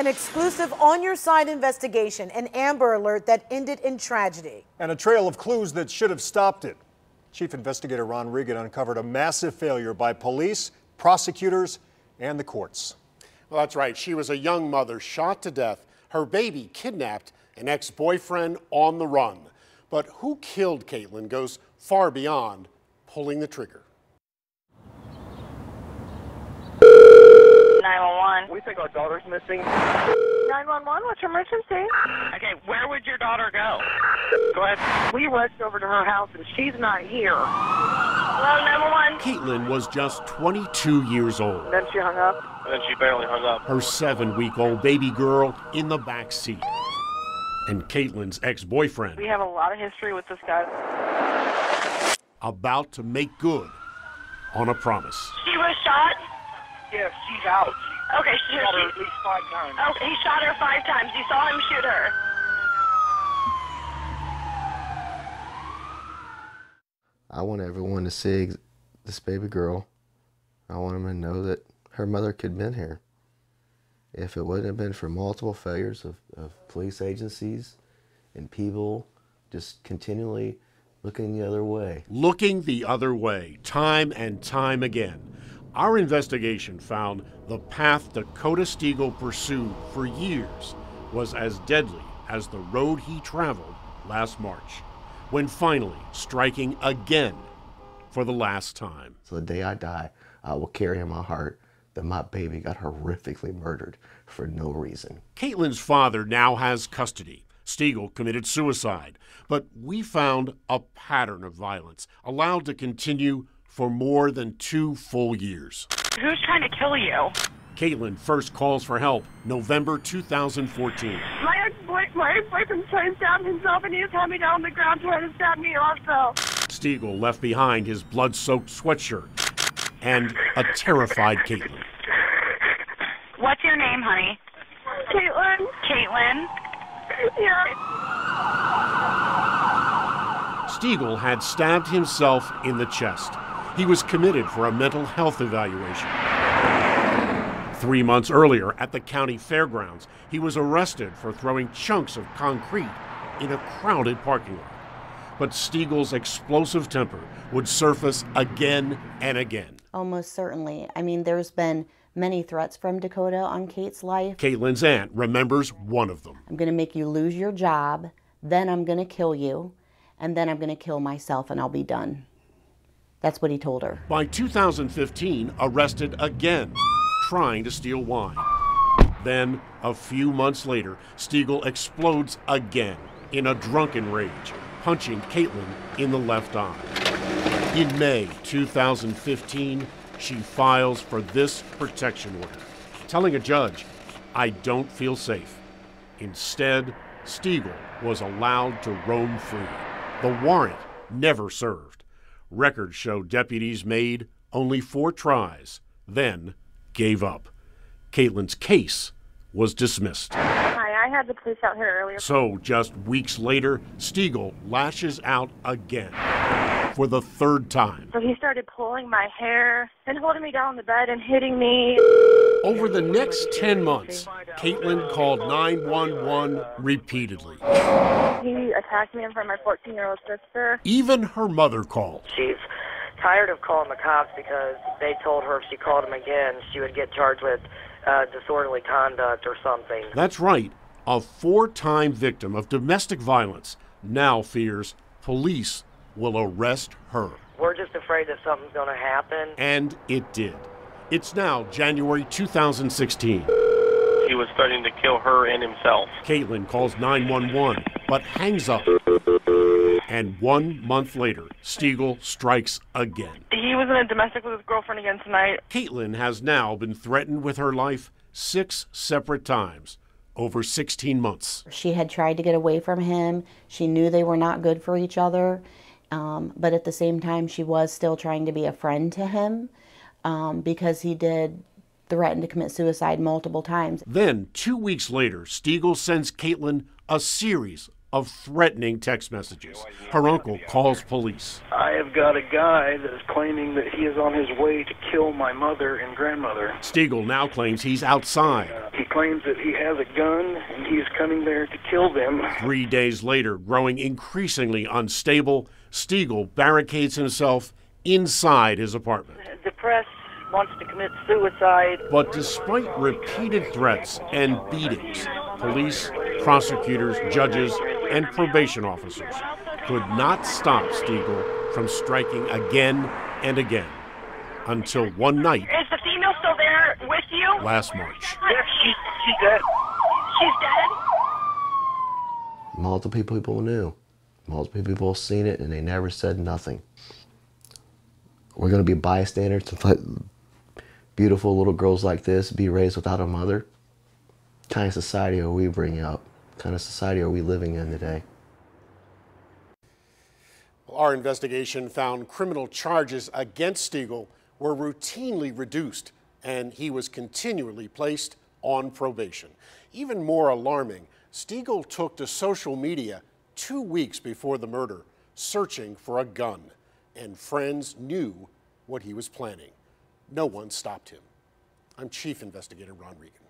An exclusive On Your Side investigation, an Amber Alert that ended in tragedy. And a trail of clues that should have stopped it. Chief Investigator Ron Regan uncovered a massive failure by police, prosecutors, and the courts. Well, that's right. She was a young mother shot to death, her baby kidnapped, an ex-boyfriend on the run. But who killed Caitlin goes far beyond pulling the trigger. 911. We think our daughter's missing. 911, what's your emergency? Okay, where would your daughter go? Go ahead. We rushed over to her house and she's not here. Hello, 911. Caitlin was just 22 years old. Then she hung up. And then she barely hung up. Her 7-week-old baby girl in the back seat. And Caitlin's ex-boyfriend We have a lot of history with this guy. about to make good on a promise. She was shot? Yes, she's out. Okay, She shot her at least 5 times. Okay, he shot her 5 times. You saw him shoot her. I want everyone to see this baby girl. I want them to know that her mother could have been here. If it wouldn't have been for multiple failures of police agencies and people just continually looking the other way. Looking the other way, time and time again. Our investigation found the path Dakota Stiegel pursued for years was as deadly as the road he traveled last March, when finally striking again for the last time. So the day I die, I will carry in my heart that my baby got horrifically murdered for no reason. Caitlin's father now has custody. Stiegel committed suicide, but we found a pattern of violence allowed to continue for more than 2 full years. Who's trying to kill you? Caitlin first calls for help November 2014. My ex-boyfriend tried to stab himself and he was having me down on the ground trying to stab me also. Stiegel left behind his blood-soaked sweatshirt and a terrified Caitlin. What's your name, honey? Caitlin. Caitlin? Yeah. Stiegel had stabbed himself in the chest. He was committed for a mental health evaluation. 3 months earlier, at the county fairgrounds, he was arrested for throwing chunks of concrete in a crowded parking lot. But Stiegel's explosive temper would surface again and again. Almost certainly. I mean, there's been many threats from Dakota on Kate's life. Caitlin's aunt remembers one of them. I'm going to make you lose your job, then I'm going to kill you, and then I'm going to kill myself and I'll be done. That's what he told her. By 2015, arrested again, trying to steal wine. Then, a few months later, Stiegel explodes again in a drunken rage, punching Caitlin in the left eye. In May 2015, she files for this protection order, telling a judge, "I don't feel safe." Instead, Stiegel was allowed to roam free. The warrant never served. Records show deputies made only 4 tries, then gave up. Caitlin's case was dismissed. Hi, I had the police out here earlier. So, just weeks later, Stiegel lashes out again for the 3rd time. So he started pulling my hair and holding me down on the bed and hitting me. Over the next 10 months, Caitlin called 911 repeatedly. He attacked me in front of my 14-year-old sister. Even her mother called. She's tired of calling the cops because they told her if she called them again, she would get charged with disorderly conduct or something. That's right. A 4-time victim of domestic violence now fears police will arrest her. We're just afraid that something's going to happen. And it did. It's now January 2016. He was threatening to kill her and himself. Caitlin calls 911, but hangs up. And 1 month later, Stiegel strikes again. He was in a domestic with his girlfriend again tonight. Caitlin has now been threatened with her life 6 separate times over 16 months. She had tried to get away from him. She knew they were not good for each other. But at the same time, she was still trying to be a friend to him because he did threaten to commit suicide multiple times. Then, 2 weeks later, Stiegel sends Caitlin a series of threatening text messages. Her uncle calls police. I have got a guy that is claiming that he is on his way to kill my mother and grandmother. Stiegel now claims he's outside. He claims that he has a gun and he's coming there to kill them. 3 days later, growing increasingly unstable, Stiegel barricades himself inside his apartment. Depressed, wants to commit suicide. But despite repeated threats and beatings, police, prosecutors, judges, and probation officers could not stop Stiegel from striking again and again, until one night. Is the female still there with you? Last March. Yes, she's dead. She's dead? Multiple people knew. Multiple people seen it, and they never said nothing. We're going to be bystanders to let beautiful little girls like this be raised without a mother? What kind of society are we bringing up? What kind of society are we living in today? Our investigation found criminal charges against Stiegel were routinely reduced, and he was continually placed on probation. Even more alarming, Stiegel took to social media 2 weeks before the murder, searching for a gun, and friends knew what he was planning. No one stopped him. I'm Chief Investigator Ron Regan.